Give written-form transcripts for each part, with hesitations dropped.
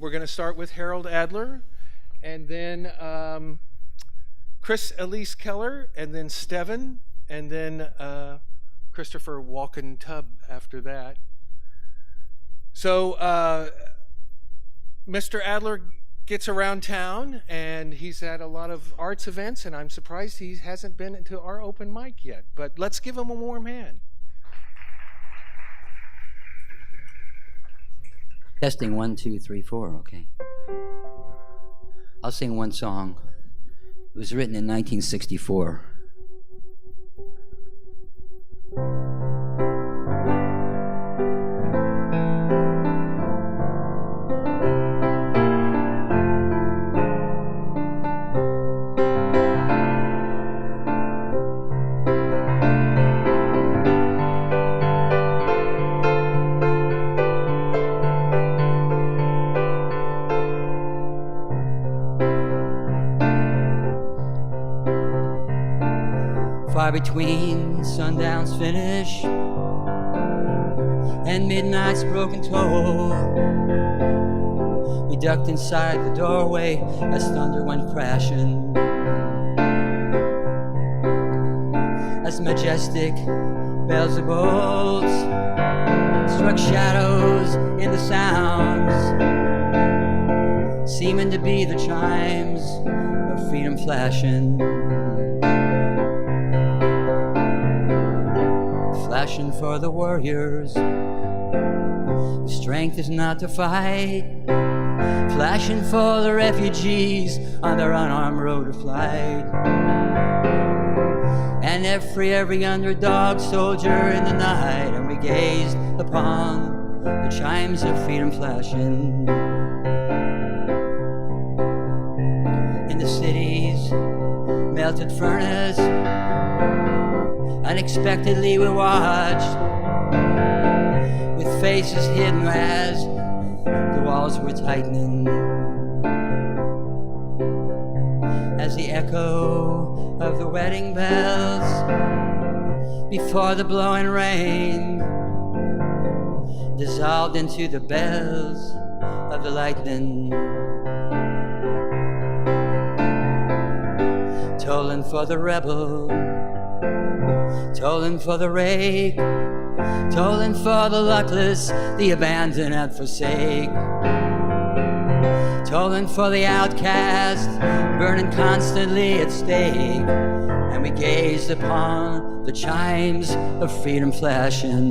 We're going to start with Harold Adler, and then Chris Elise Keller, and then Steven, and then Christopher Walken Tubb after that. So Mr. Adler gets around town, and he's at a lot of arts events, and I'm surprised he hasn't been to our open mic yet. But let's give him a warm hand. Testing 1, 2, 3, 4. Okay. I'll sing one song. It was written in 1964. Far between sundown's finish and midnight's broken toll, we ducked inside the doorway as thunder went crashing, as majestic bells of bolts struck shadows in the sounds, seeming to be the chimes of freedom flashing. Flashing for the warriors whose strength is not to fight, flashing for the refugees on their unarmed road to flight, and every underdog soldier in the night. And we gazed upon the chimes of freedom flashing in the city's melted furnace. Unexpectedly we watched, with faces hidden as the walls were tightening, as the echo of the wedding bells before the blowing rain dissolved into the bells of the lightning, tolling for the rebel, tolling for the rake, tolling for the luckless, the abandoned and forsake, tolling for the outcast, burning constantly at stake. And we gazed upon the chimes of freedom flashing.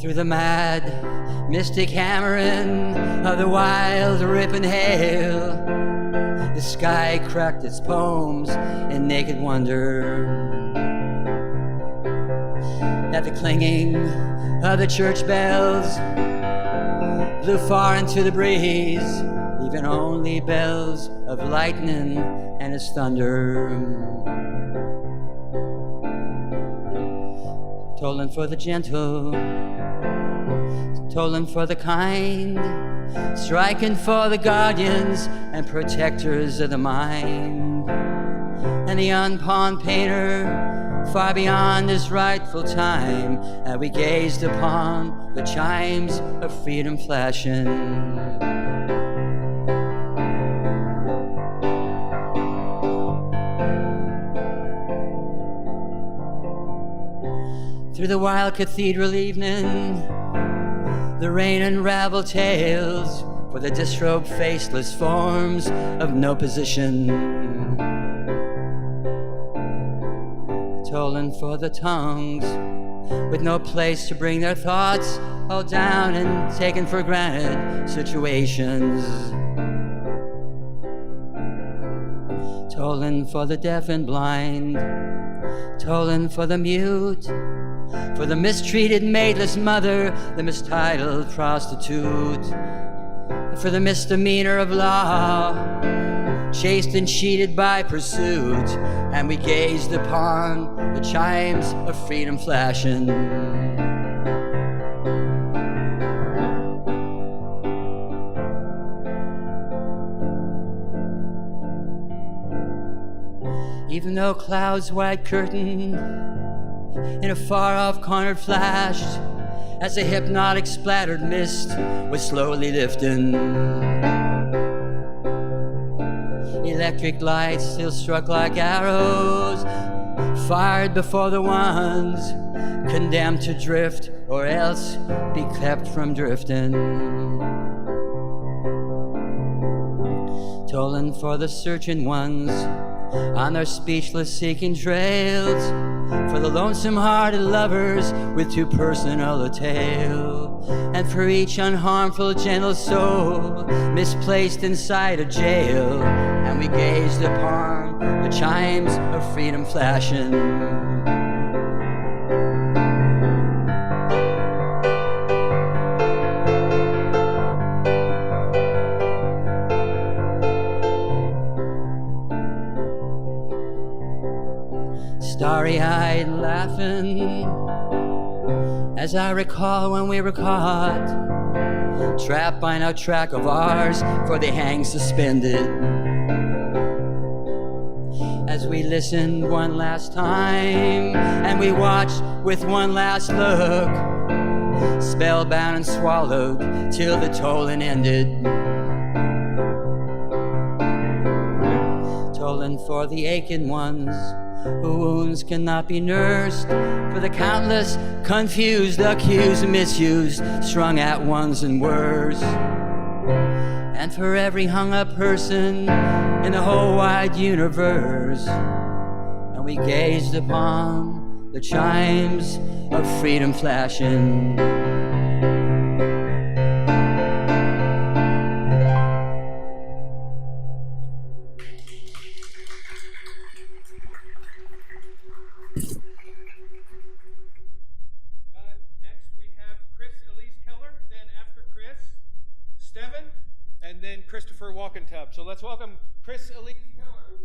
Through the mad, mystic hammering of the wild, ripping hail, the sky cracked its poems in naked wonder. At the clanging of the church bells blew far into the breeze, leaving only bells of lightning and its thunder. Tolling for the gentle, tolling for the kind, striking for the guardians and protectors of the mind, and the unpawned painter far beyond his rightful time. And we gazed upon the chimes of freedom flashing. Through the wild cathedral evening, the rain unraveled tales for the disrobed faceless forms of no position, tolling for the tongues with no place to bring their thoughts, all down and taken for granted situations, tolling for the deaf and blind, tolling for the mute, for the mistreated maideless mother, the mistitled prostitute, for the misdemeanor of law, chased and cheated by pursuit, and we gazed upon the chimes of freedom flashing. Even though clouds' white curtain in a far-off corner flashed, as a hypnotic splattered mist was slowly lifting, electric lights still struck like arrows, fired before the ones condemned to drift or else be kept from drifting. Tolling for the searching ones on their speechless seeking trails, for the lonesome-hearted lovers with too personal a tale, and for each unharmful gentle soul misplaced inside a jail, and we gazed upon the chimes of freedom flashing. Starry-eyed and laughing, as I recall when we were caught, trapped by no track of ours, for they hang suspended. As we listened one last time, and we watched with one last look, spellbound and swallowed till the tolling ended. Tolling for the aching ones whose wounds cannot be nursed, for the countless confused, accused, misused, strung at ones and worse, and for every hung-up person in the whole wide universe. And we gazed upon the chimes of freedom flashing. And then Christopher Walkentub. So let's welcome Chris Elise Keller.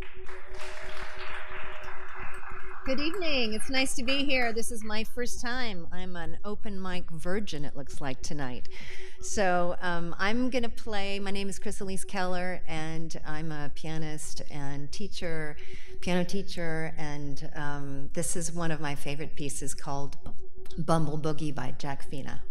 Good evening. It's nice to be here. This is my first time. I'm an open mic virgin, it looks like, tonight. So I'm going to play. My name is Chris Elise Keller, and I'm a pianist and teacher, piano teacher, and this is one of my favorite pieces called Bumble Boogie by Jack Fina.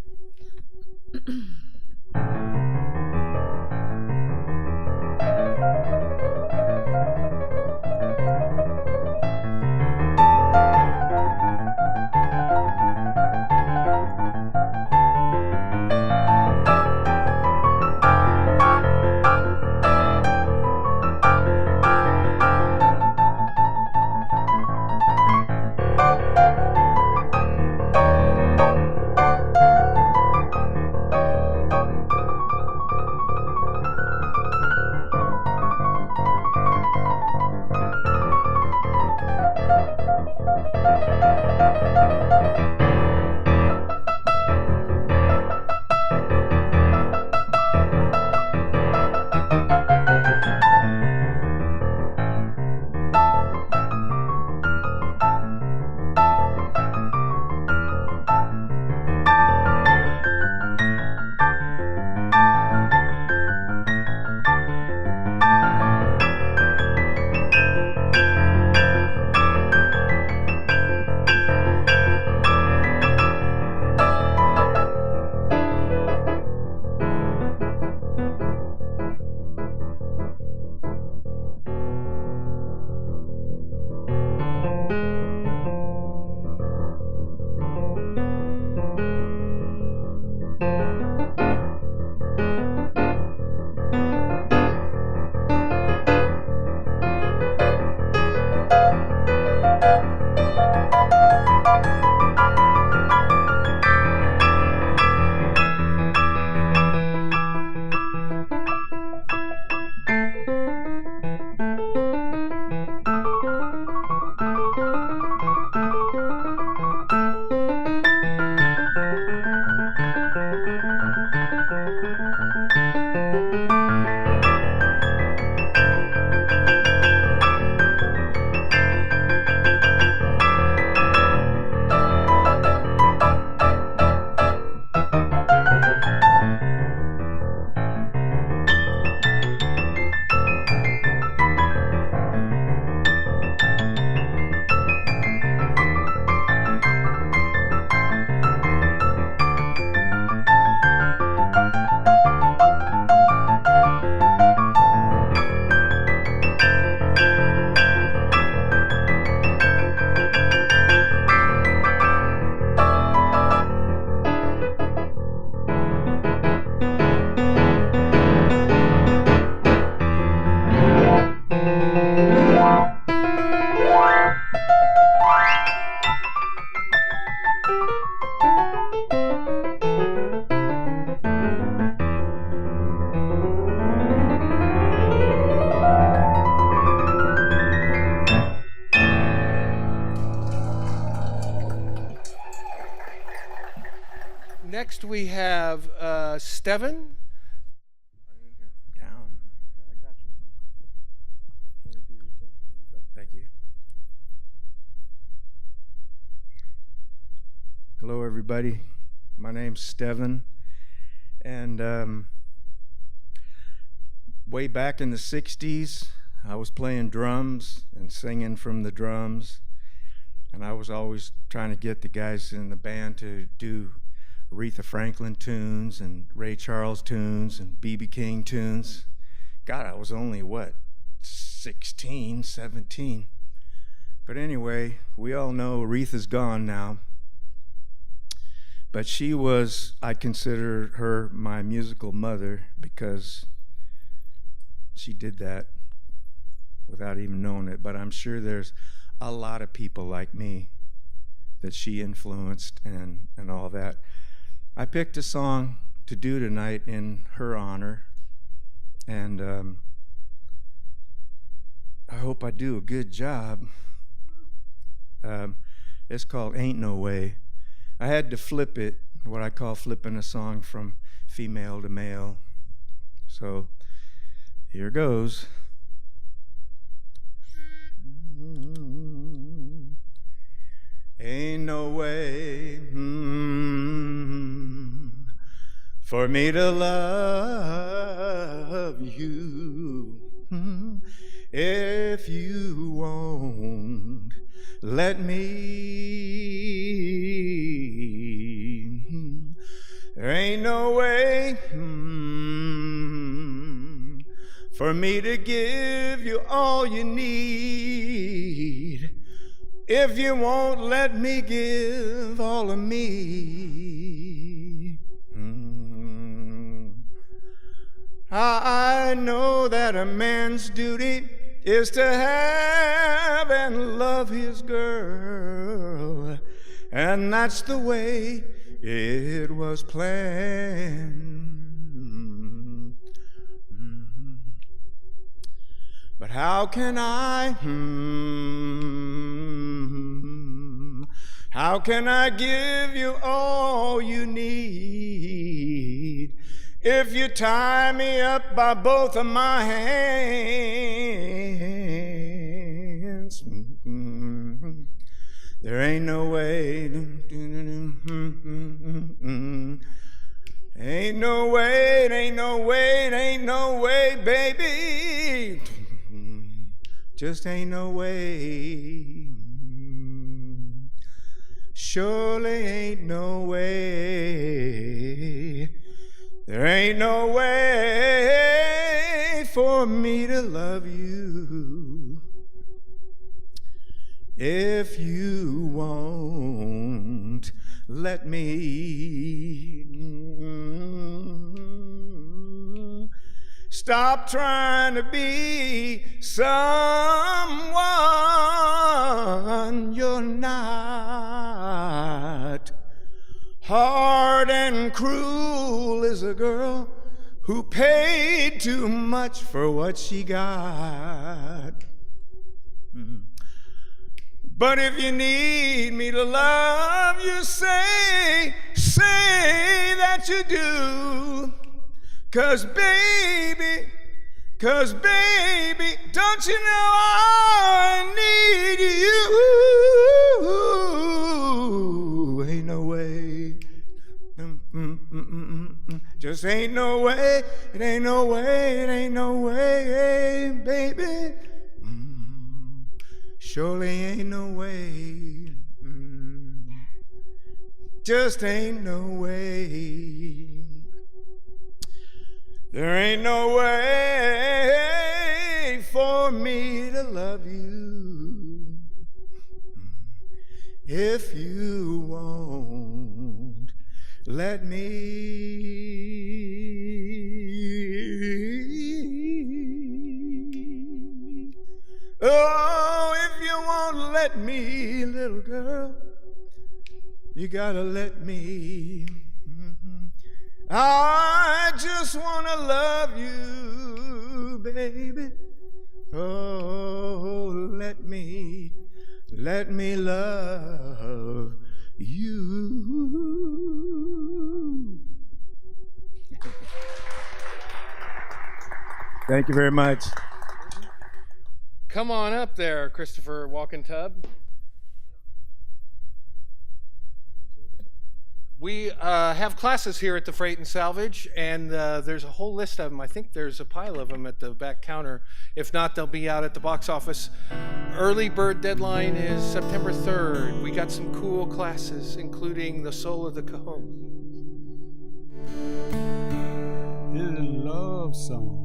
have Steven. Down. I got you, man. Thank you. Hello, everybody. My name's Steven, and way back in the 60s, I was playing drums and singing from the drums, and I was always trying to get the guys in the band to do Aretha Franklin tunes and Ray Charles tunes and B.B. King tunes. God, I was only, 16, 17. But anyway, we all know Aretha's gone now. But she was, I consider her my musical mother because she did that without even knowing it. But I'm sure there's a lot of people like me that she influenced and all that. I picked a song to do tonight in her honor, and I hope I do a good job. It's called Ain't No Way. I had to flip it, what I call flipping a song from female to male. So here goes. Ain't no way for me to love you if you won't let me. There ain't no way for me to give you all you need if you won't let me give all of me. I know that a man's duty is to have and love his girl, and that's the way it was planned. But how can I give you all you need if you tie me up by both of my hands? There ain't no way. Ain't no way, ain't no way, ain't no way, baby. Just ain't no way. Surely ain't no way. There ain't no way for me to love you if you won't let me. Stop trying to be someone you're not. Hard and cruel is a girl who paid too much for what she got. But if you need me to love you, say that you do. 'Cause baby, don't you know I need you? Ain't no way. Just ain't no way. It ain't no way. It ain't no way, baby. Surely ain't no way. Just ain't no way. There ain't no way for me to love you if you won't let me. Oh, if you won't let me, little girl, you gotta let me. I just wanna love you, baby. Oh, let me love you. Thank you very much. Come on up there, Christopher Walkentub. We have classes here at the Freight and Salvage, and there's a whole list of them. I think there's a pile of them at the back counter. If not, they'll be out at the box office. Early bird deadline is September 3rd. We got some cool classes, including The Soul of the Cajon. It's a love song.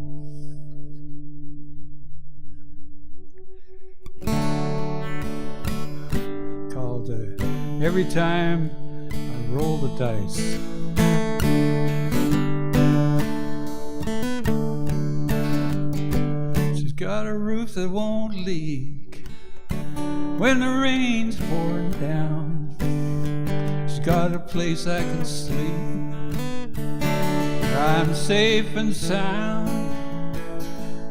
Called Every Time I Roll the Dice. She's got a roof that won't leak when the rain's pouring down. She's got a place I can sleep. I'm safe and sound.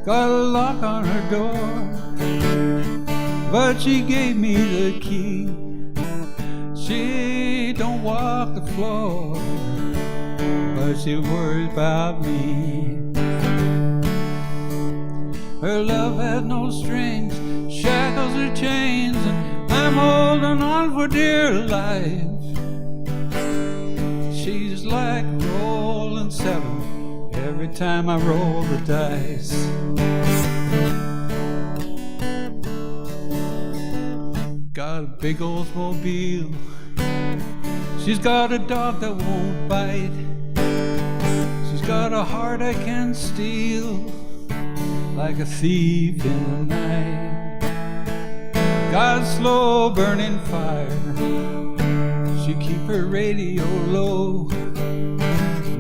Got a lock on her door, but she gave me the key. She don't walk the floor, but she worries about me. Her love has no strings, shackles or chains, and I'm holding on for dear life. She's like rolling seven every time I roll the dice. Got a big Oldsmobile. She's got a dog that won't bite. She's got a heart I can steal, like a thief in the night. Got a slow burning fire. She keep her radio low.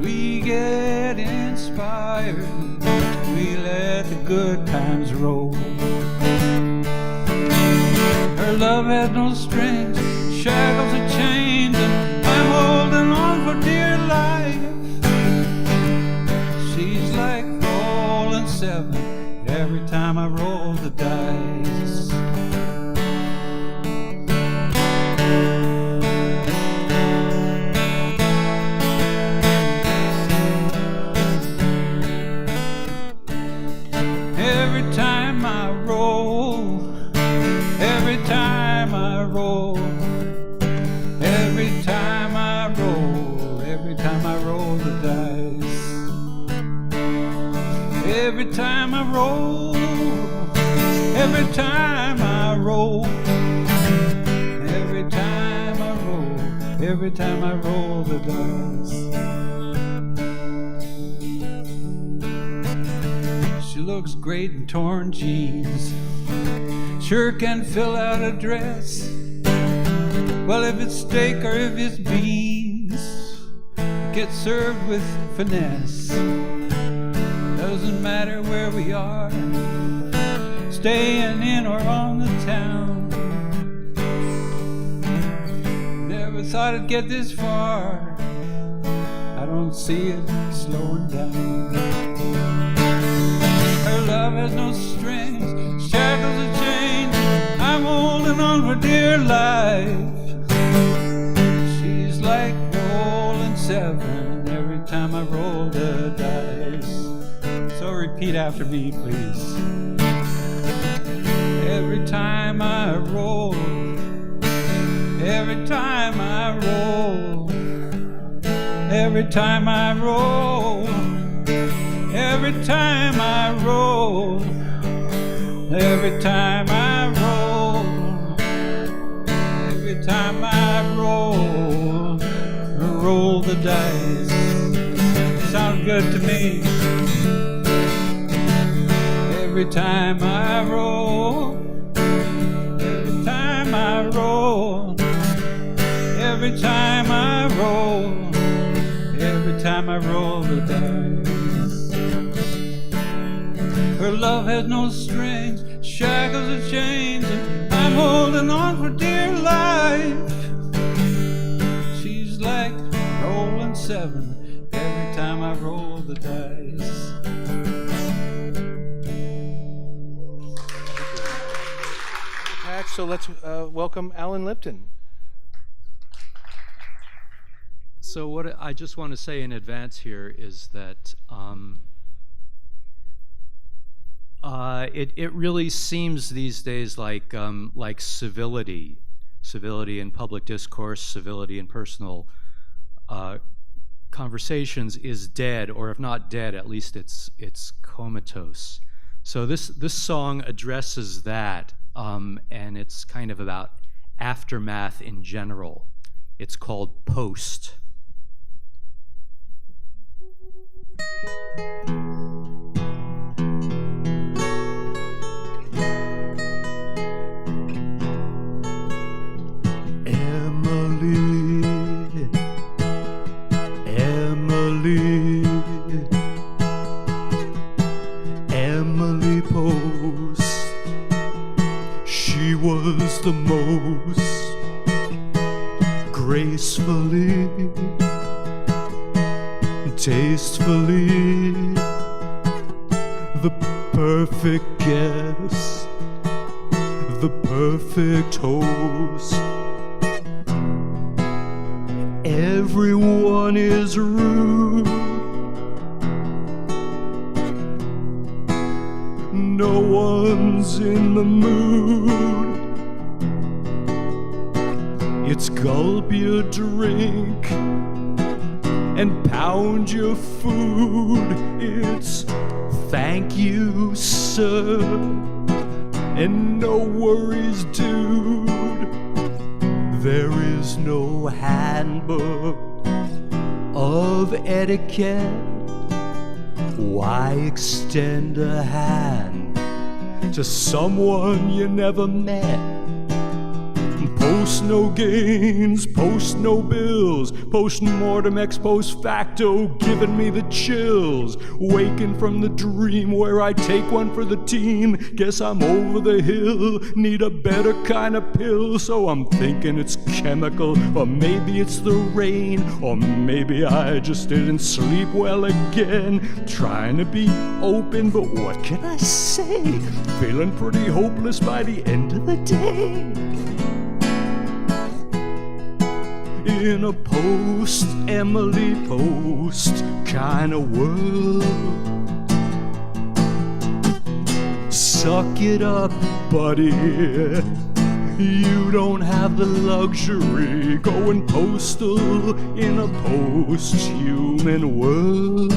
We get inspired. We let the good times roll. Her love has no strings, shackles or chains, and I'm holding on for dear life. She's like rolling seven every time I roll the dice. Every time I roll, every time I roll, every time I roll, every time I roll the dice. Every time I roll, every time I roll, every time I roll, every time I roll the dice. She looks great in torn jeans, sure can fill out a dress. Well, if it's steak or if it's beans, it gets served with finesse. Doesn't matter where we are, staying in or on the town. Never thought I'd get this far. I don't see it slowing down. Her love has no strings, shackles or chains. I'm holding on for dear life. She's like rolling seven every time I roll the dice. So repeat after me, please. Every time I roll, every time I roll, every time I roll, every time I roll, every time I roll, every time I roll the dice. Sounds good to me. Every time I roll, every time I roll, every time I roll, every time I roll the dice. Her love has no strings, shackles or chains, and I'm holding on for dear life. She's like rolling seven every time I roll the dice. So let's welcome Alan Lipton. So what I just want to say in advance here is that It really seems these days like civility in public discourse, civility in personal conversations is dead, or if not dead, at least it's comatose. So this song addresses that, and it's kind of about aftermath in general. It's called Post. Emily Post, she was the most gracefully, tastefully, the perfect guest, the perfect host. Everyone is rude, no one's in the mood. It's gulp your drink and pound your food. It's thank you, sir, and no worries, dude. There is no handbook of etiquette. Why extend a hand to someone you never met? Post no gains, post no bills, post-mortem ex post facto, giving me the chills. Waking from the dream where I take one for the team. Guess I'm over the hill, need a better kind of pill. So I'm thinking it's chemical, or maybe it's the rain, or maybe I just didn't sleep well again. Trying to be open, but what can I say? Feeling pretty hopeless by the end of the day. In a post-Emily Post kind of world. Suck it up, buddy. You don't have the luxury going postal in a post-human world.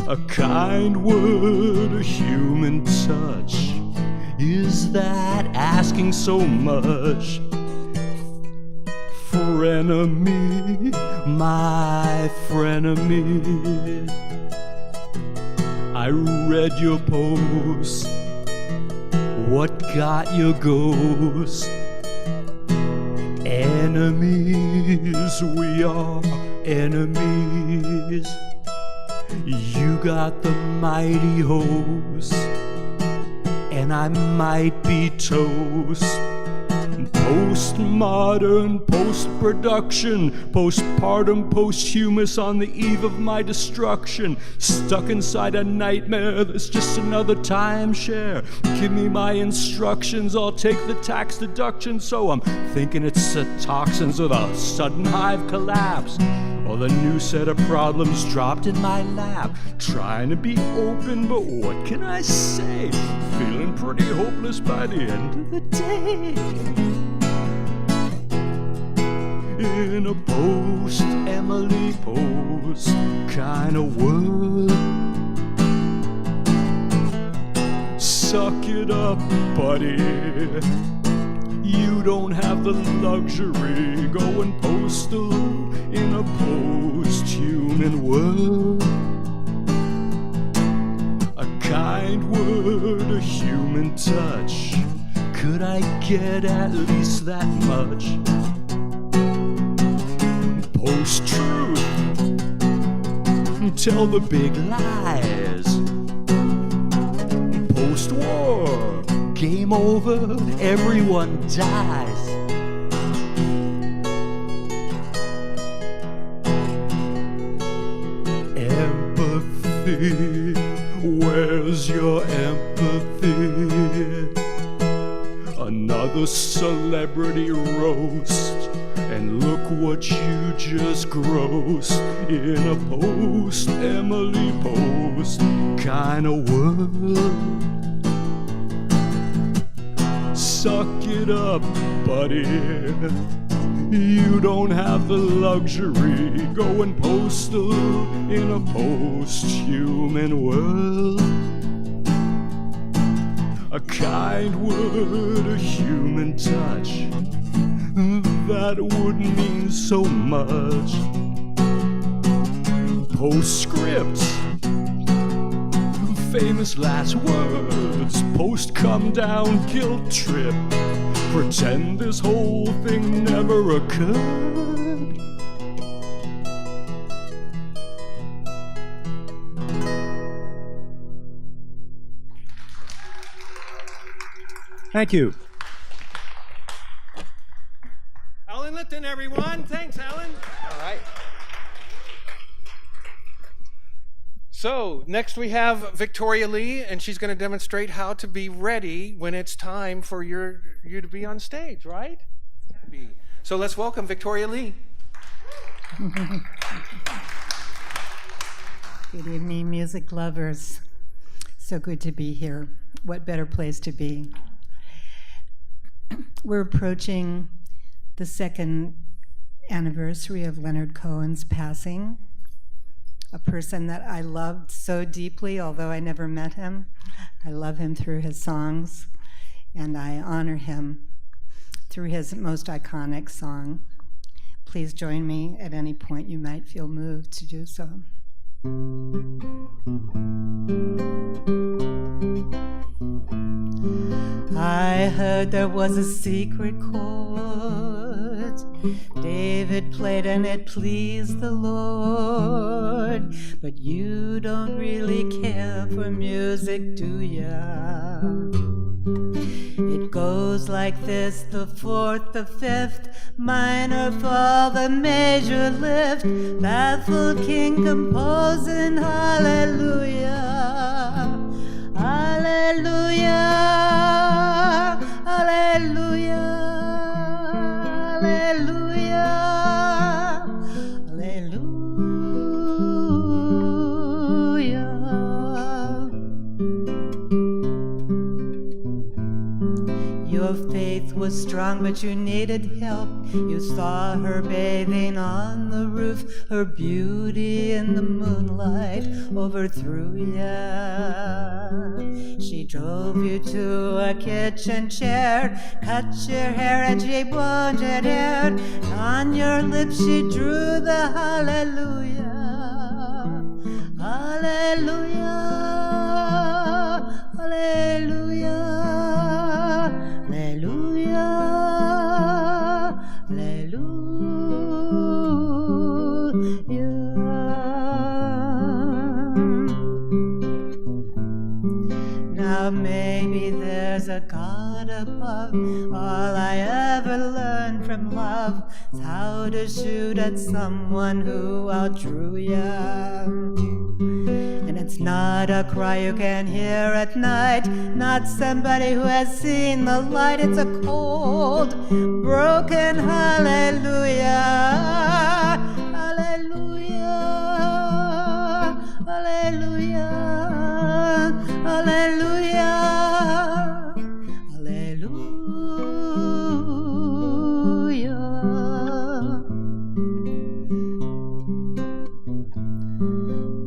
A kind word, a human touch. Is that asking so much? Frenemy, my frenemy, I read your post. What got your ghost? Enemies, we are enemies. You got the mighty host, and I might be toast. Postmodern, post-production, postpartum, posthumous on the eve of my destruction. Stuck inside a nightmare that's just another timeshare. Give me my instructions, I'll take the tax deduction. So I'm thinking it's the toxins or the sudden hive collapse, or the new set of problems dropped in my lap. Trying to be open, but what can I say? Feeling pretty hopeless by the end of the day. In a post-Emily Post kind of world. Suck it up, buddy. You don't have the luxury going postal in a post-human world. A kind word, a human touch. Could I get at least that much? Post-truth, tell the big lies. Post-war, game over, everyone dies. Empathy, where's your empathy? Another celebrity roast, And look what you just grossed in a post-Emily Post kind of world. Suck it up, buddy. You don't have the luxury going postal in a post-human world. A kind word, a human touch, that would mean so much. Postscript, famous last words, post come down guilt trip. Pretend this whole thing never occurred. Thank you. Alan Lipton, everyone. Thanks, Alan. All right. So next we have Victoria Lee, and she's going to demonstrate how to be ready when it's time for you to be on stage, right? So let's welcome Victoria Lee. Good evening, music lovers. So good to be here. What better place to be? We're approaching the second anniversary of Leonard Cohen's passing, a person that I loved so deeply, although I never met him. I love him through his songs, and I honor him through his most iconic song. Please join me at any point you might feel moved to do so. I heard there was a secret chord David played and it pleased the Lord. But you don't really care for music, do ya? It goes like this: the fourth, the fifth, minor fall, the major lift, baffled king composing hallelujah, hallelujah, hallelujah, hallelujah, hallelujah. Your faith was strong, but you needed help. You saw her bathing on the roof, her beauty in the moonlight overthrew ya. She drove you to a kitchen chair, cut your hair and she wanted hair. On your lips she drew the hallelujah, hallelujah, hallelujah, hallelujah, hallelujah. Now maybe there's a God above. All I ever learned from love is how to shoot at someone who outdrew ya. And it's not a cry you can hear at night, not somebody who has seen the light. It's a cold, broken hallelujah, hallelujah, hallelujah, hallelujah, hallelujah.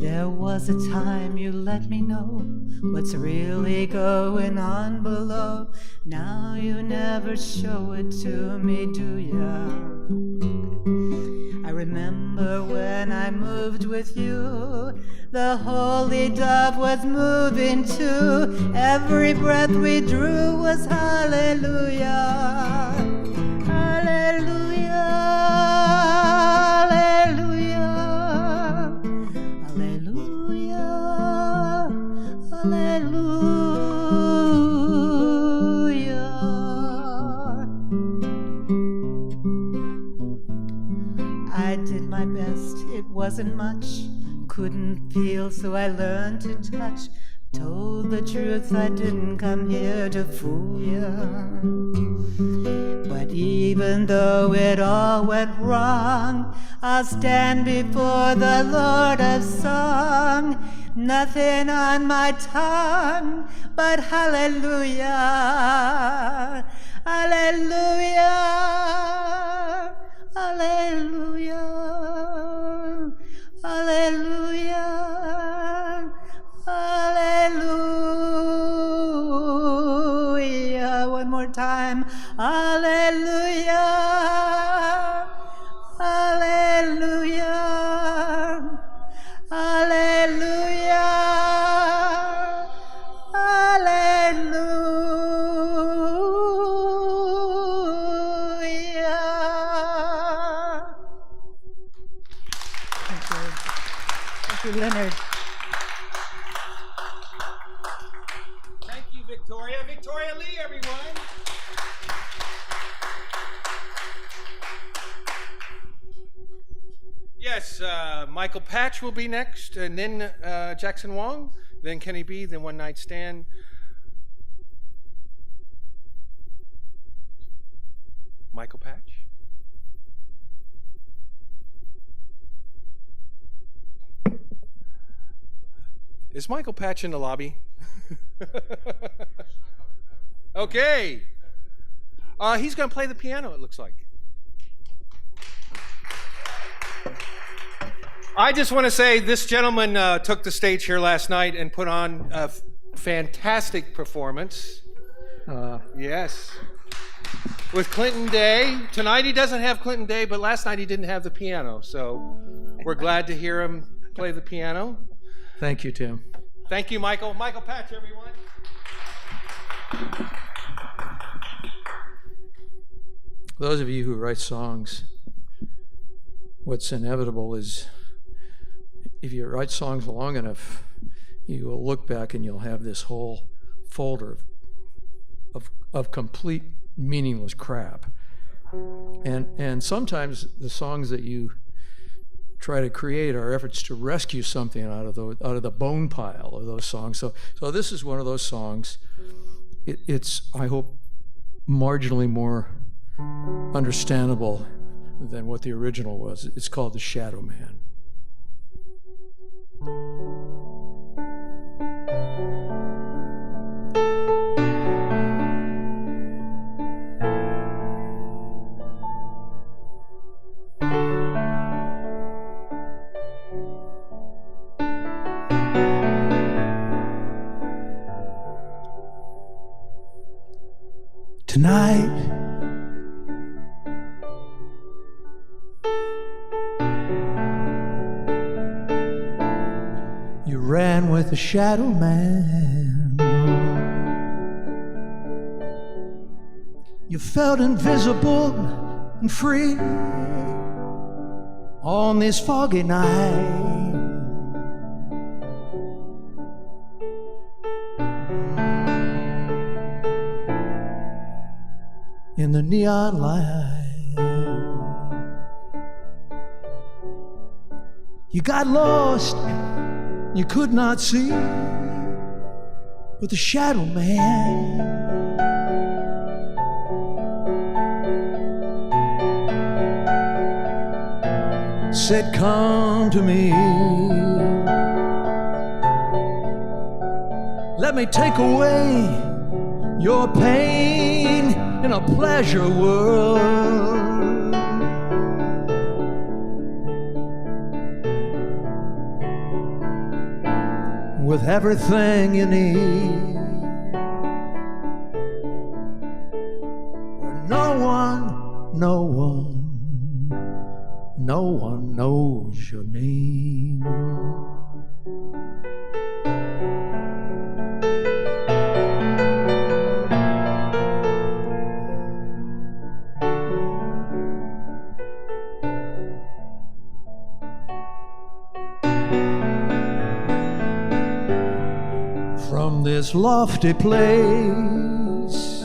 There was a time you let me know what's really going on below. Now you never show it to me, do ya? I remember when I moved with you, the holy dove was moving too. Every breath we drew was hallelujah, hallelujah, hallelujah, hallelujah, hallelujah. I did my best, it wasn't much. Couldn't feel, so I learned to touch. Told the truth, I didn't come here to fool you. But even though it all went wrong, I'll stand before the Lord of Song. Nothing on my tongue but hallelujah, hallelujah, hallelujah, hallelujah, hallelujah. One more time. Hallelujah, hallelujah, hallelujah, hallelujah. Thank you. Thank you, Leonard. Thank you, Victoria. Victoria Lee, everyone. Yes, Michael Patch will be next, and then Jackson Wong, then Kenny B, then One Night Stand. Michael Patch. Is Michael Patch in the lobby? Okay. He's going to play the piano, it looks like. I just want to say this gentleman took the stage here last night and put on a fantastic performance. Yes. With Clinton Day. Tonight he doesn't have Clinton Day, but last night he didn't have the piano. So we're glad to hear him play the piano. Thank you, Tim. Thank you, Michael. Michael Patch, everyone. Those of you who write songs, what's inevitable is if you write songs long enough, you will look back and you'll have this whole folder of complete meaningless crap. And sometimes the songs that you try to create are efforts to rescue something out of the bone pile of those songs. So this is one of those songs. It's, I hope, marginally more understandable than what the original was. It's called The Shadow Man. Tonight, you ran with the Shadow Man. You felt invisible and free on this foggy night. In the neon light, you got lost, you could not see, but the Shadow Man said, "Come to me, let me take away your pain in a pleasure world." With everything you need, where no one knows your name. From this lofty place,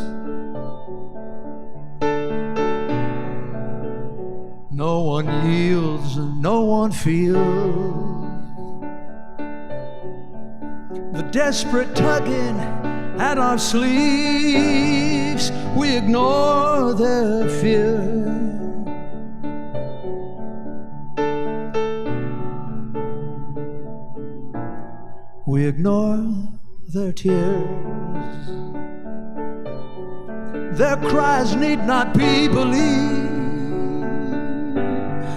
no one yields and no one feels the desperate tugging at our sleeves, we ignore their fear. We ignore their tears. Their cries need not be believed.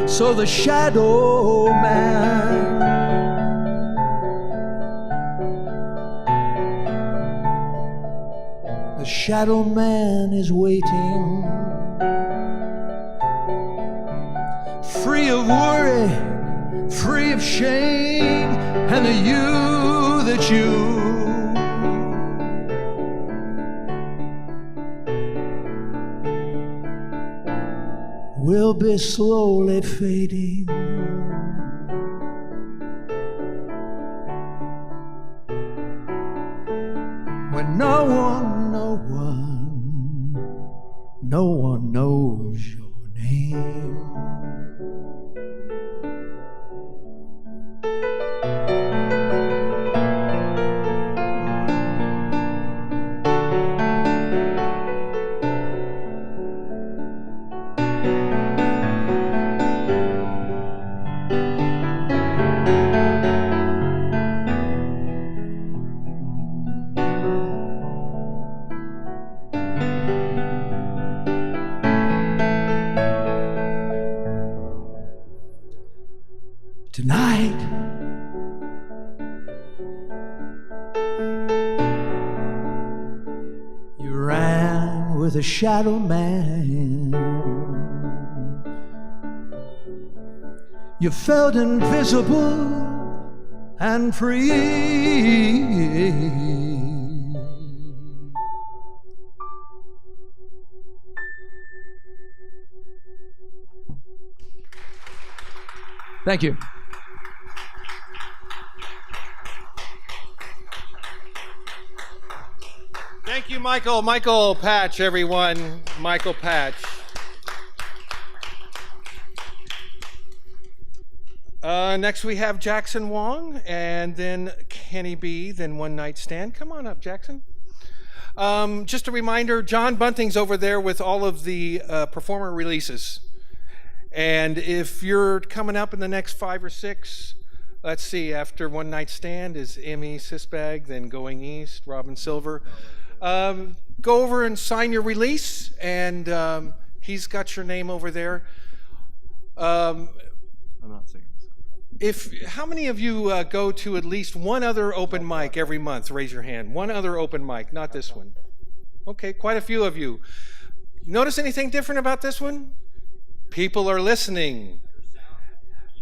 So the shadow man, the shadow man is waiting, free of worry, free of shame, and the you that you will be slowly fading. When no one knows your name. Tonight, you ran with a shadow man. You felt invisible and free. Thank you. Thank you, Michael. Michael Patch, everyone. Michael Patch. Next we have Jackson Wong, and then Kenny B, then One Night Stand. Come on up, Jackson. Just a reminder, John Bunting's over there with all of the performer releases. And if you're coming up in the next 5 or 6, let's see, after One Night Stand is Emmy Sisbag, then Going East, Robin Silver. Go over and sign your release, and he's got your name over there. I'm not singing. How many of you go to at least one other open mic every month? Raise your hand. One other open mic, not this one. Okay, quite a few of you. Notice anything different about this one? People are listening.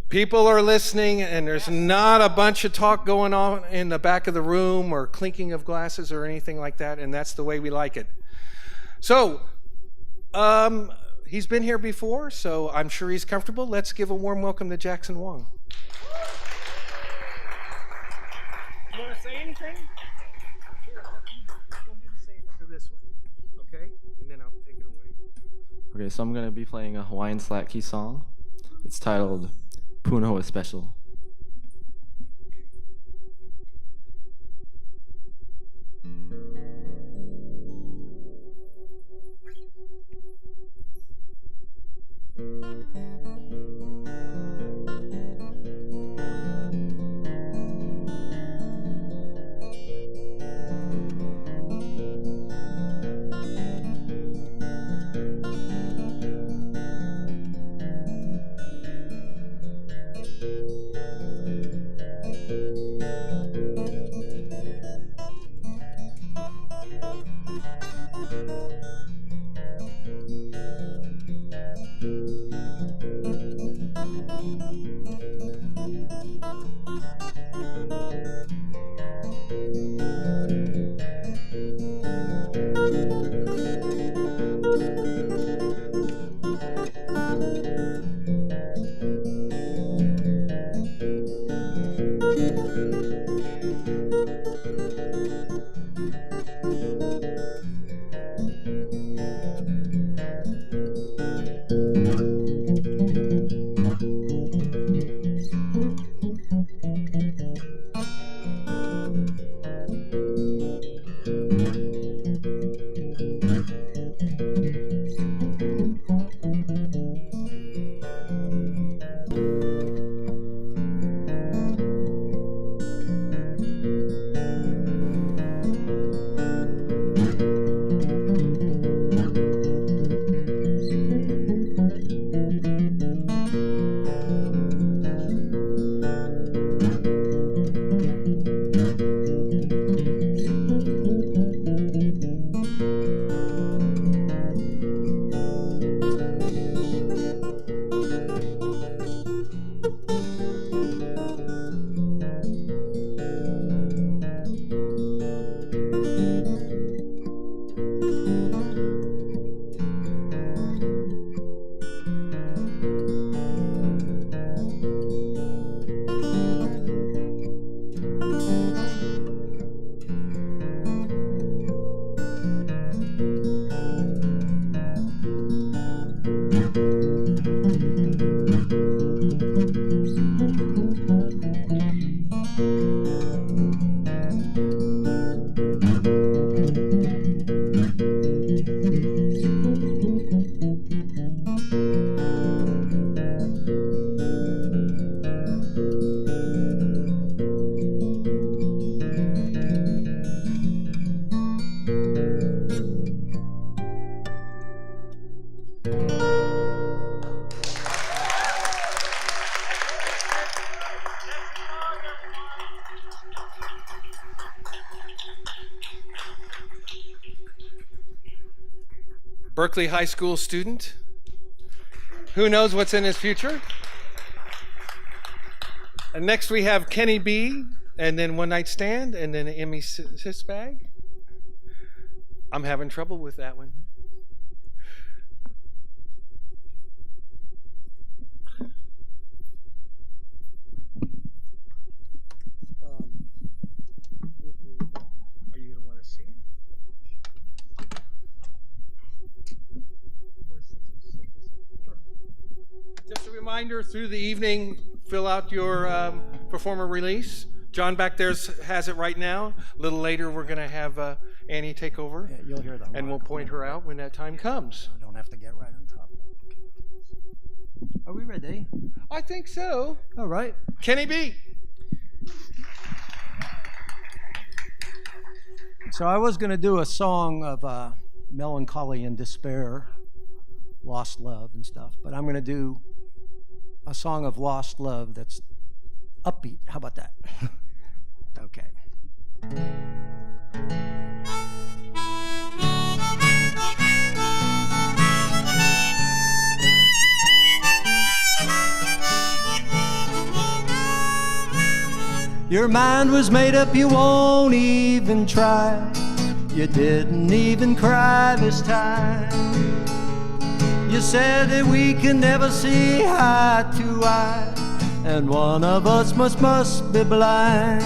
People are listening, and there's not a bunch of talk going on in the back of the room or clinking of glasses or anything like that, and that's the way we like it. So, he's been here before, so I'm sure he's comfortable. Let's give a warm welcome to Jackson Wong. You want to say anything? Here, go ahead and say it into this one, okay? And then I'll take it away. Okay, so I'm going to be playing a Hawaiian Slack Key song. It's titled Punoa Special. Berkeley High School student. Who knows what's in his future? And next we have Kenny B, and then One Night Stand, and then Emmy Sisbag. I'm having trouble with that one. Are you going to want to sing? Just a reminder, through the evening, fill out your performer release. John back there has it right now. A little later, we're going to have Annie take over. Yeah, you'll hear that. And we'll point her out when that time comes. I don't have to get right on top of it. Are we ready? I think so. All right. Kenny B. So I was going to do a song of melancholy and despair, lost love and stuff, but I'm going to do a song of lost love that's upbeat. How about that? Okay. Your mind was made up, you won't even try. You didn't even cry this time. You said that we can never see eye to eye, and one of us must be blind.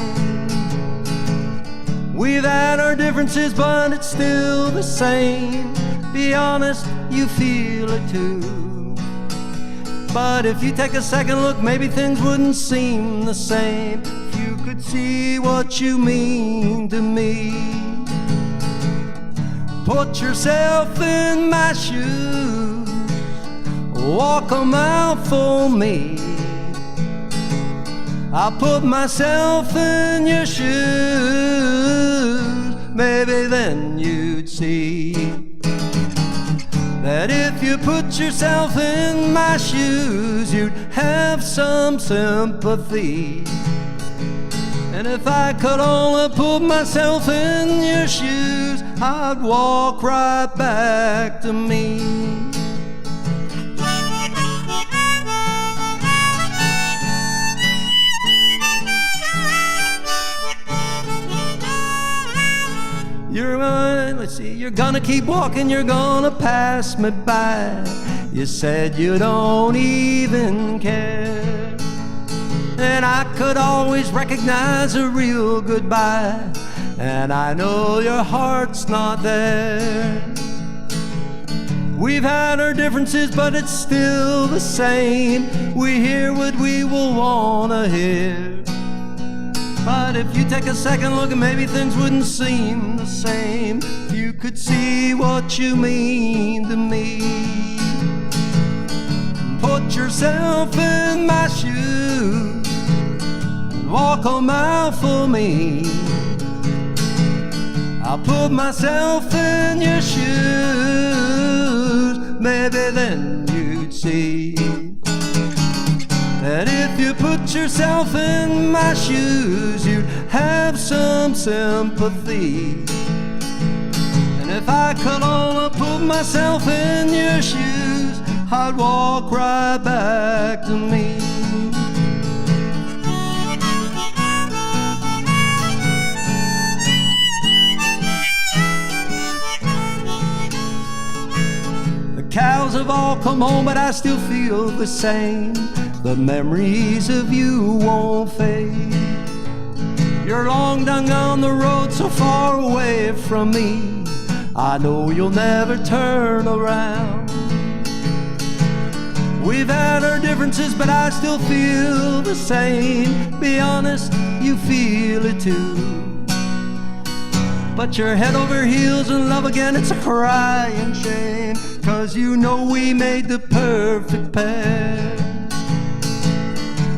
We've had our differences, but it's still the same. Be honest, you feel it too. But if you take a second look, maybe things wouldn't seem the same. If you could see what you mean to me. Put yourself in my shoes, walk a mile for me. I'll put myself in your shoes, maybe then you'd see that if you put yourself in my shoes, you'd have some sympathy. And if I could only put myself in your shoes, I'd walk right back to me. You're gonna keep walking, you're gonna pass me by. You said you don't even care, and I could always recognize a real goodbye, and I know your heart's not there. We've had our differences, but it's still the same. We hear what we will wanna hear. But if you take a second look, maybe things wouldn't seem the same. If you could see what you mean to me. Put yourself in my shoes and walk a mile for me. I'll put myself in your shoes, maybe then you'd see that if you put yourself in my shoes, you'd have some sympathy. And if I could only put myself in your shoes, I'd walk right back to me. The cows have all come home, but I still feel the same. The memories of you won't fade. You're long done on the road, so far away from me. I know you'll never turn around. We've had our differences, but I still feel the same. Be honest, you you feel it too. But you're head over heels in love again, it's a crying shame, 'cause you know we made the perfect pair.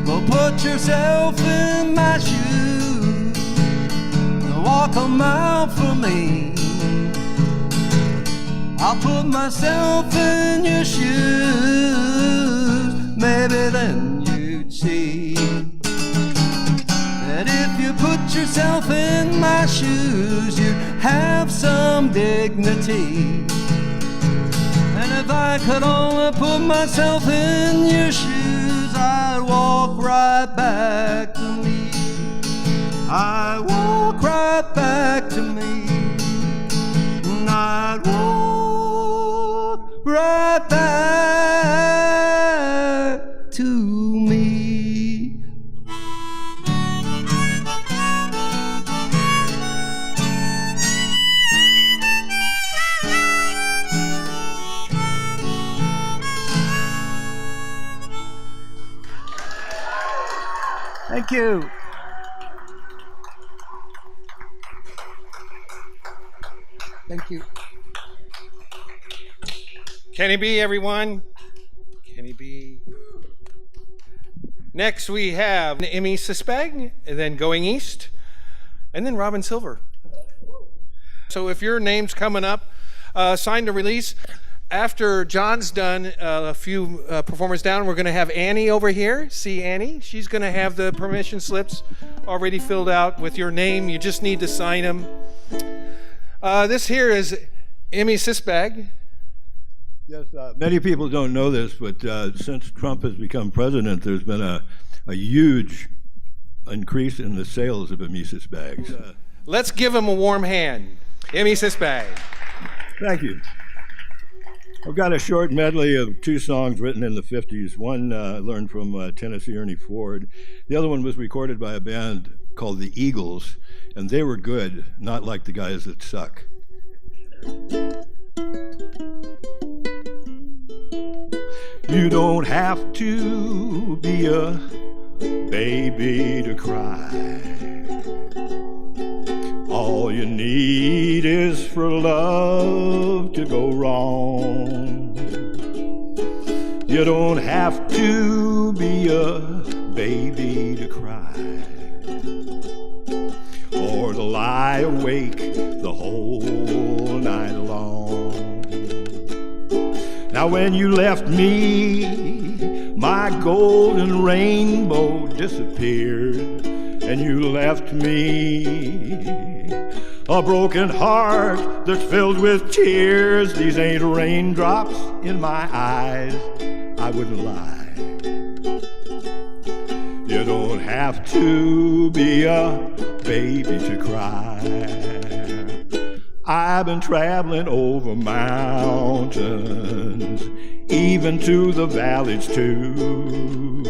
Well, put yourself in my shoes, walk a mile for me. I'll put myself in your shoes, maybe then you'd see that if you put yourself in my shoes, you'd have some dignity. And if I could only put myself in your shoes, I'd walk right back to me. I'd walk right back to me. And I'd walk right back to me. Thank you. Thank you. Kenny B, everyone. Kenny B. Next we have Emmy Sispag, and then Going East, and then Robin Silver. So if your name's coming up, sign the release. After John's done a few performers down, we're going to have Annie over here. See Annie? She's going to have the permission slips already filled out with your name. You just need to sign them. This here is Emmy Sispag. Yes, many people don't know this, but since Trump has become president, there's been a huge increase in the sales of Emmy Sisbags. Let's give him a warm hand. Emmy Sispag. Thank you. I've got a short medley of two songs written in the 50s. One I learned from Tennessee Ernie Ford. The other one was recorded by a band called the Eagles, and they were good, not like the guys that suck. You don't have to be a baby to cry. All you need is for love to go wrong. You don't have to be a baby to cry, or to lie awake the whole night long. Now when you left me, my golden rainbow disappeared, and you left me a broken heart that's filled with tears. These ain't raindrops in my eyes, I wouldn't lie. You don't have to be a baby to cry. I've been traveling over mountains, even to the valleys too.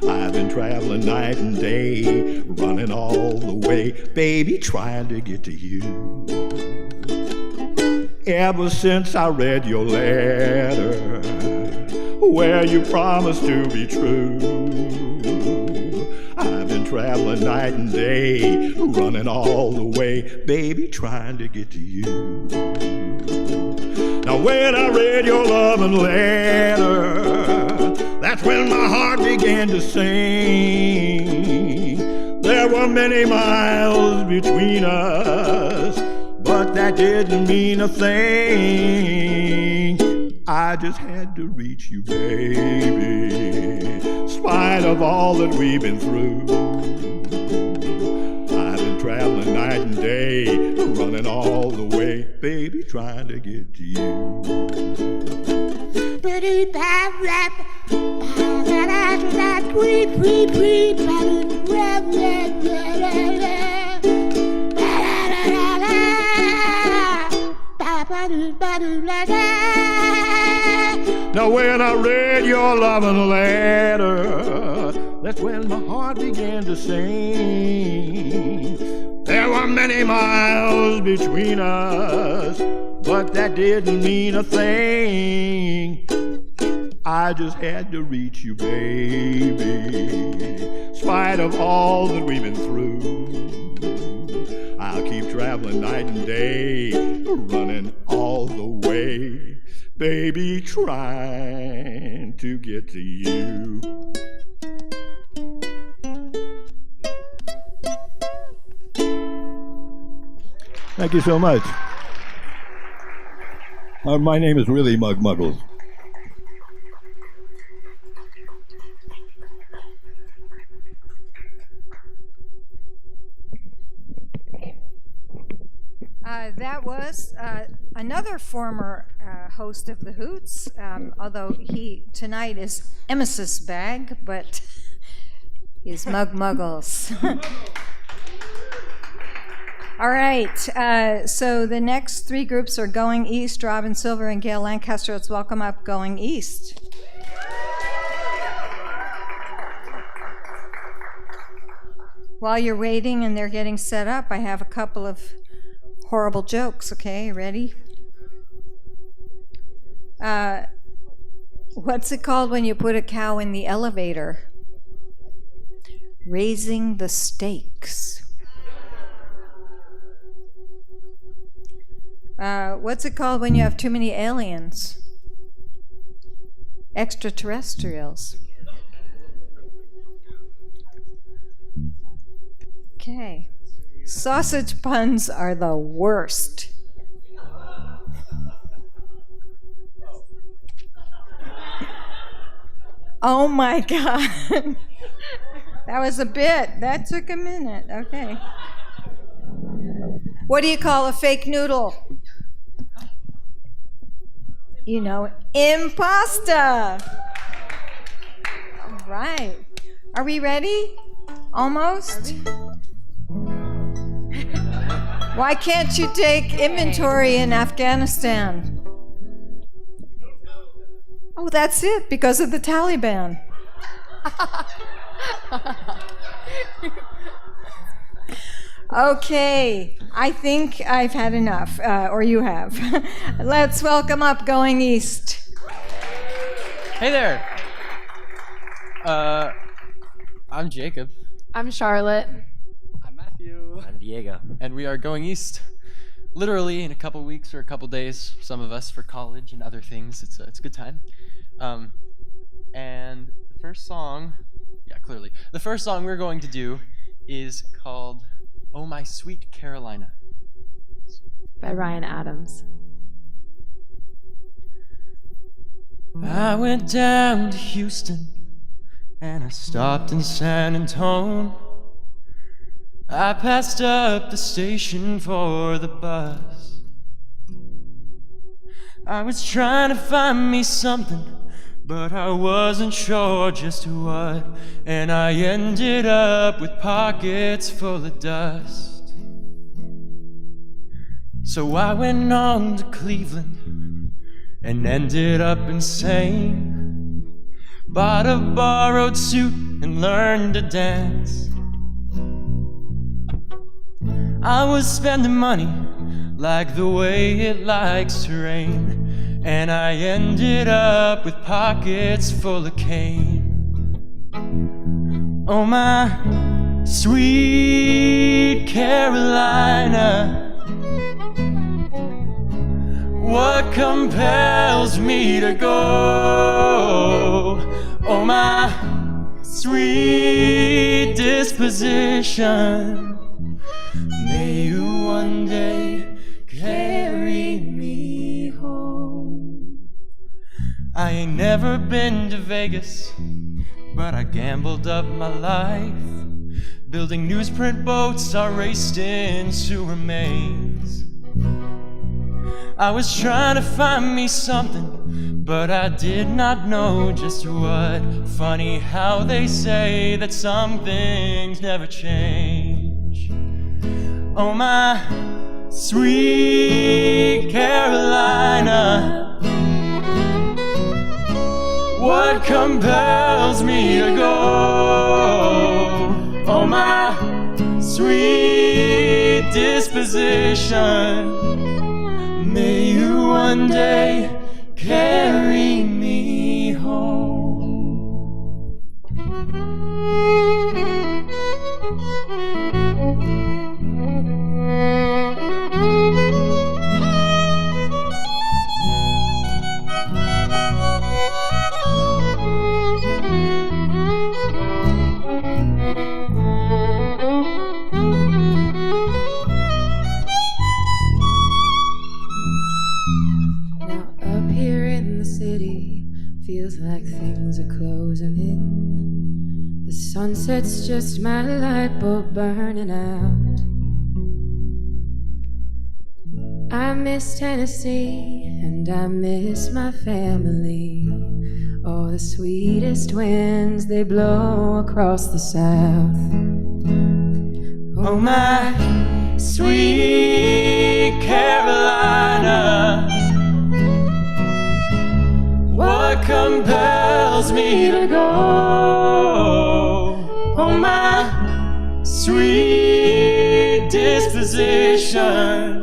I've been traveling night and day, running all the way, baby, trying to get to you. Ever since I read your letter, where you promised to be true, I've been traveling night and day, running all the way, baby, trying to get to you. Now when I read your loving letter, that's when my heart began to sing. There were many miles between us, but that didn't mean a thing. I just had to reach you, baby, in spite of all that we've been through. I've been traveling night and day, running all the way, baby, trying to get to you. Now when I read your loving letter, that's when my heart began to sing. There were many miles between us, but that didn't mean a thing. I just had to reach you, baby. In spite of all that we've been through, I'll keep traveling night and day, running all the way, baby, trying to get to you. Thank you so much. My name is really Mug Muggles. That was another former host of the Hoots, although he tonight is Emesis Bag, but he's Mug Muggles. All right, so the next three groups are Going East, Robin Silver and Gail Lancaster. Let's welcome up Going East. While you're waiting and they're getting set up, I have a couple of horrible jokes, okay? Ready? What's it called when you put a cow in the elevator? Raising the stakes. What's it called when you have too many aliens? Extraterrestrials. Okay. Sausage puns are the worst. Oh my God. That was a bit. That took a minute. Okay. What do you call a fake noodle? You know, impasta. All right. Are we ready? Almost? Why can't you take inventory in Afghanistan? Oh, that's it, because of the Taliban. Okay, I think I've had enough, or you have. Let's welcome up Going East. Hey there. I'm Jacob. I'm Charlotte. I'm Matthew. I'm Diego. And we are going east, literally in a couple weeks or a couple days. Some of us for college and other things. It's a good time. And the first song, clearly, the first song we're going to do is called "Oh My Sweet Carolina" by Ryan Adams. I went down to Houston and I stopped in San Antonio. I passed up the station for the bus. I was trying to find me something, but I wasn't sure just what, and I ended up with pockets full of dust. So I went on to Cleveland and ended up insane. Bought a borrowed suit and learned to dance. I was spending money like the way it likes to rain, and I ended up with pockets full of cane. Oh my sweet Carolina, what compels me to go? Oh my sweet disposition, may you one day carry me home. I ain't never been to Vegas, but I gambled up my life. Building newsprint boats, I raced in sewer mains. I was trying to find me something, but I did not know just what. Funny how they say that some things never change. Oh my sweet Carolina, what compels me to go? Oh my sweet disposition, may you one day carry me home. closing in. The sunset's just my light bulb burning out. I miss Tennessee and I miss my family. Oh, the sweetest winds, they blow across the south. Oh, my sweet Carolina, what compels me to go? Oh, my sweet disposition,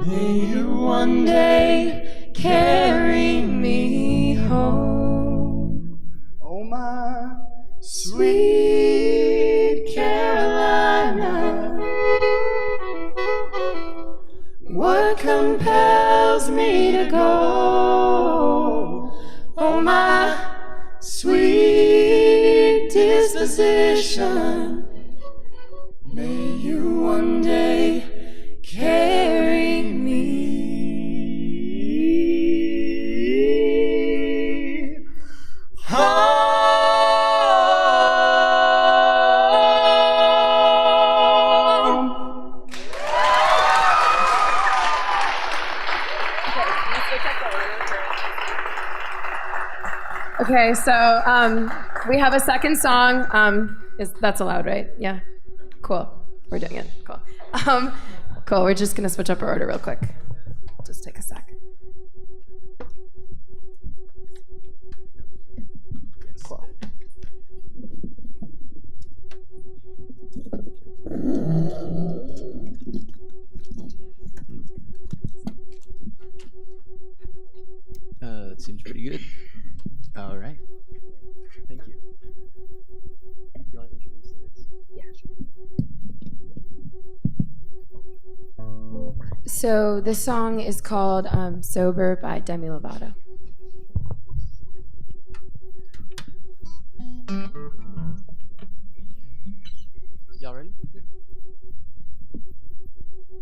may you one day carry me home. Oh, my sweet Carolina, what compels me to go? Oh, my sweet disposition, may you one day carry me home. Okay, so we have a second song. That's allowed, right? Yeah. Cool. We're doing it. Cool. Cool. We're just gonna switch up our order real quick. Just take a sec. Cool. That seems pretty good. All right. Thank you. You want to introduce the next? Yeah. So this song is called Sober by Demi Lovato. Y'all ready?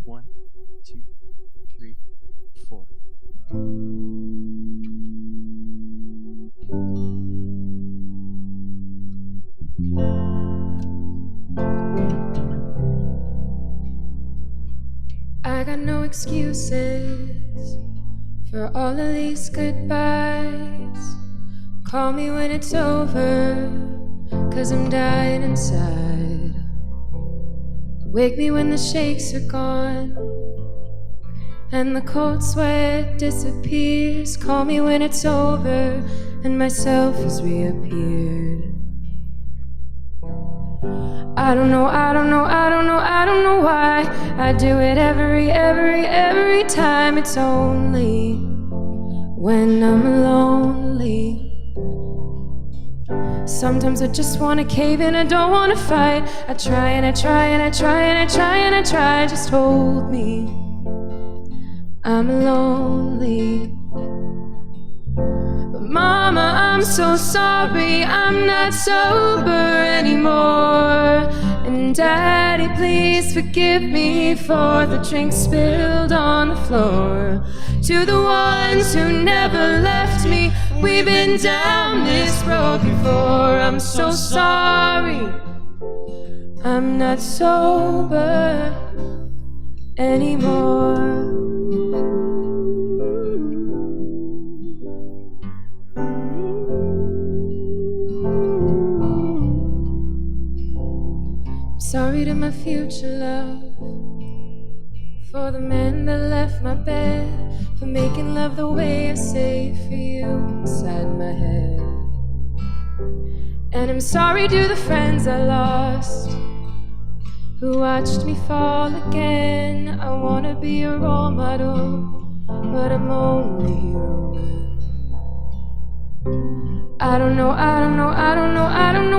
1, 2, 3, 4. I got no excuses for all of these goodbyes. Call me when it's over, 'cause I'm dying inside. Wake me when the shakes are gone and the cold sweat disappears. Call me when it's over and myself has reappeared. I don't know why I do it every time. It's only when I'm lonely. Sometimes I just wanna cave in, I don't wanna fight. I try and I try and I try and I try and I try. Just hold me, I'm lonely. But Mama, I'm so sorry, I'm not sober anymore. And Daddy, please forgive me for the drink spilled on the floor. To the ones who never left me, we've been down this road before. I'm so sorry, I'm not sober anymore. Sorry to my future love, for the man that left my bed, for making love the way I say for you inside my head. And I'm sorry to the friends I lost, who watched me fall again. I wanna be a role model, but I'm only human. I don't know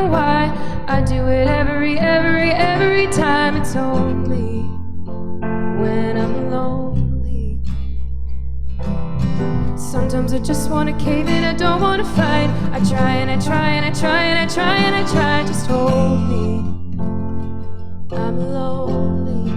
why I do it every time. It's only when I'm lonely. Sometimes I just wanna cave in, I don't wanna fight. I try and I try and I try and I try and I try. Just hold me, I'm lonely.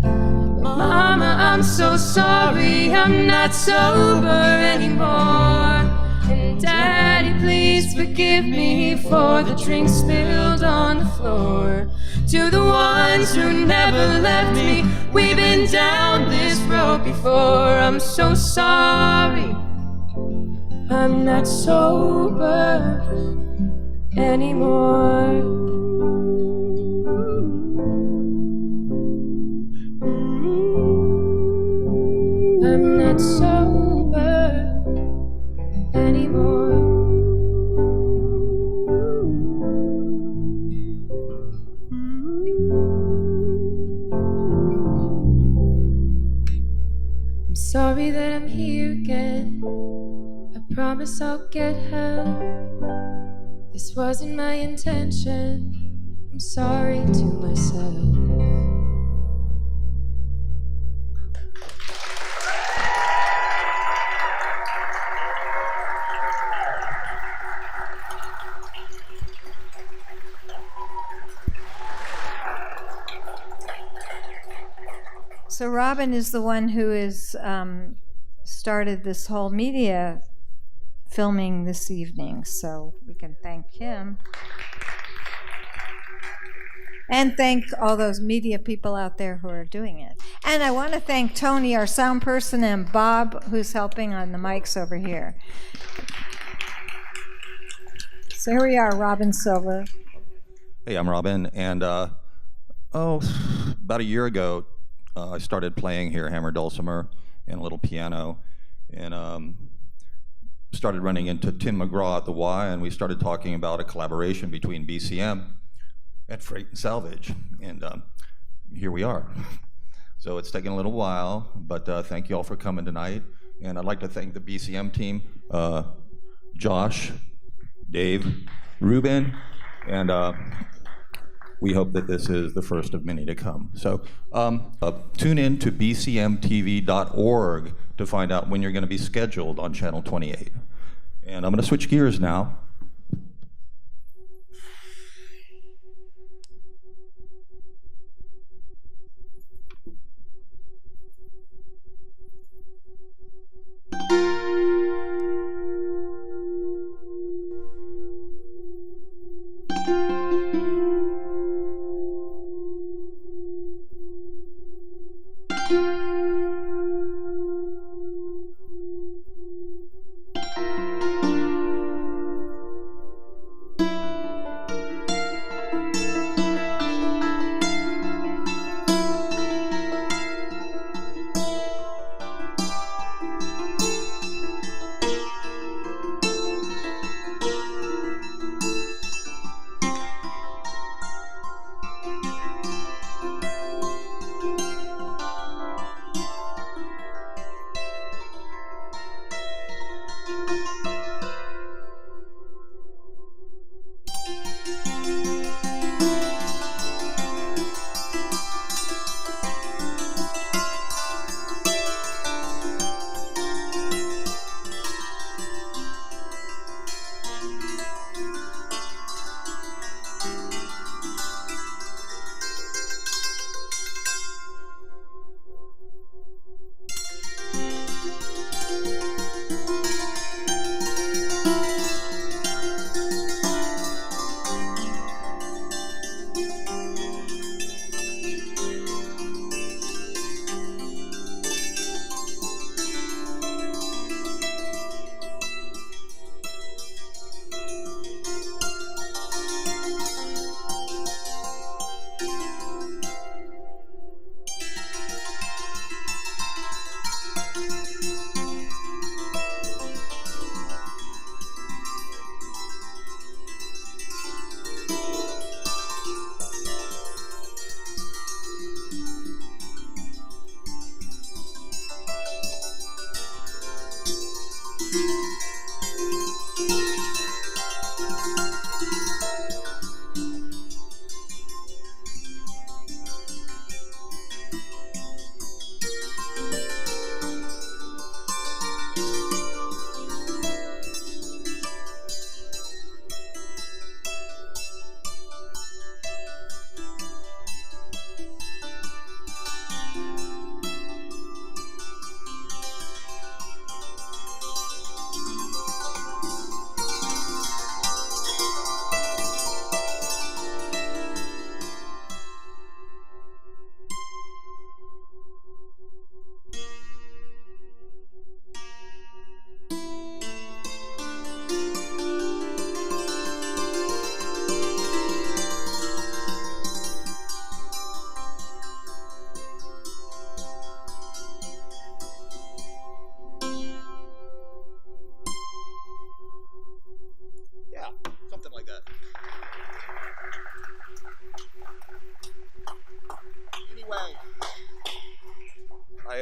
But Mama, I'm so sorry, I'm not sober anymore. And Daddy, please forgive me for the drink spilled on the floor. To the ones who never left me, we've been down this road before. I'm so sorry, I'm not sober anymore. I'm not sober anymore. I'm sorry that I'm here again. I promise I'll get help. This wasn't my intention. I'm sorry to myself. So Robin is the one who has started this whole media filming this evening, so we can thank him. And thank all those media people out there who are doing it. And I want to thank Tony, our sound person, and Bob, who's helping on the mics over here. So here we are, Robin Silver. Hey, I'm Robin, and about a year ago, I started playing here, hammer dulcimer and a little piano, and started running into Tim McGraw at the Y, and we started talking about a collaboration between BCM and Freight Salvage, and here we are. So it's taken a little while, but thank you all for coming tonight, and I'd like to thank the BCM team, Josh, Dave, Ruben, and we hope that this is the first of many to come. So tune in to bcmtv.org to find out when you're going to be scheduled on Channel 28. And I'm going to switch gears now.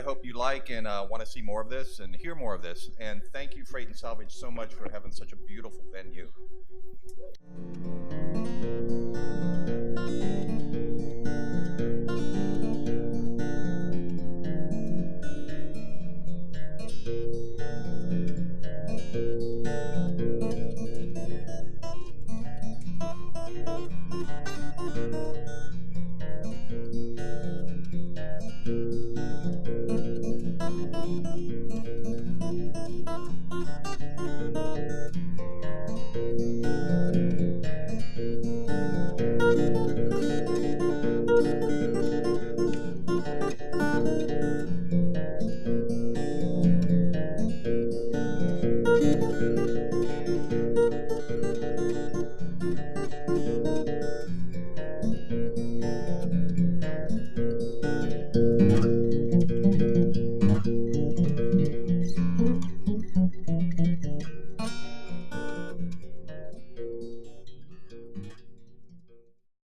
I hope you like and want to see more of this and hear more of this. And thank you, Freight and Salvage, so much for having such a beautiful venue.